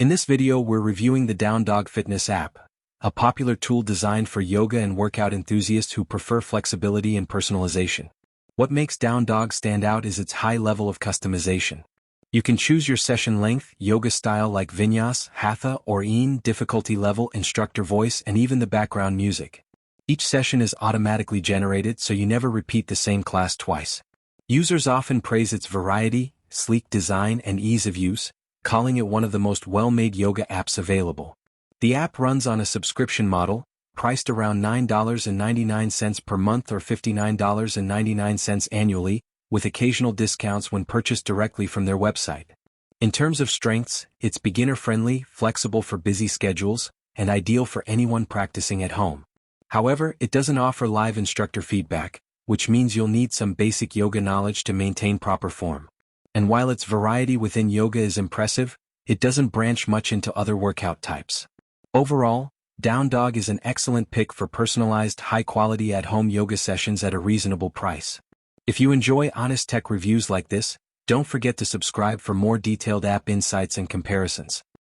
In this video we're reviewing the Down Dog Fitness app, a popular tool designed for yoga and workout enthusiasts who prefer flexibility and personalization. What makes Down Dog stand out is its high level of customization. You can choose your session length, yoga style like Vinyas, Hatha or Yin, difficulty level, instructor voice, and even the background music. Each session is automatically generated so you never repeat the same class twice. Users often praise its variety, sleek design, and ease of use, calling it one of the most well-made yoga apps available. The app runs on a subscription model, priced around $9.99 per month or $59.99 annually, with occasional discounts when purchased directly from their website. In terms of strengths, it's beginner-friendly, flexible for busy schedules, and ideal for anyone practicing at home. However, it doesn't offer live instructor feedback, which means you'll need some basic yoga knowledge to maintain proper form. And while its variety within yoga is impressive, it doesn't branch much into other workout types. Overall, Down Dog is an excellent pick for personalized, high-quality at-home yoga sessions at a reasonable price. If you enjoy honest tech reviews like this, don't forget to subscribe for more detailed app insights and comparisons.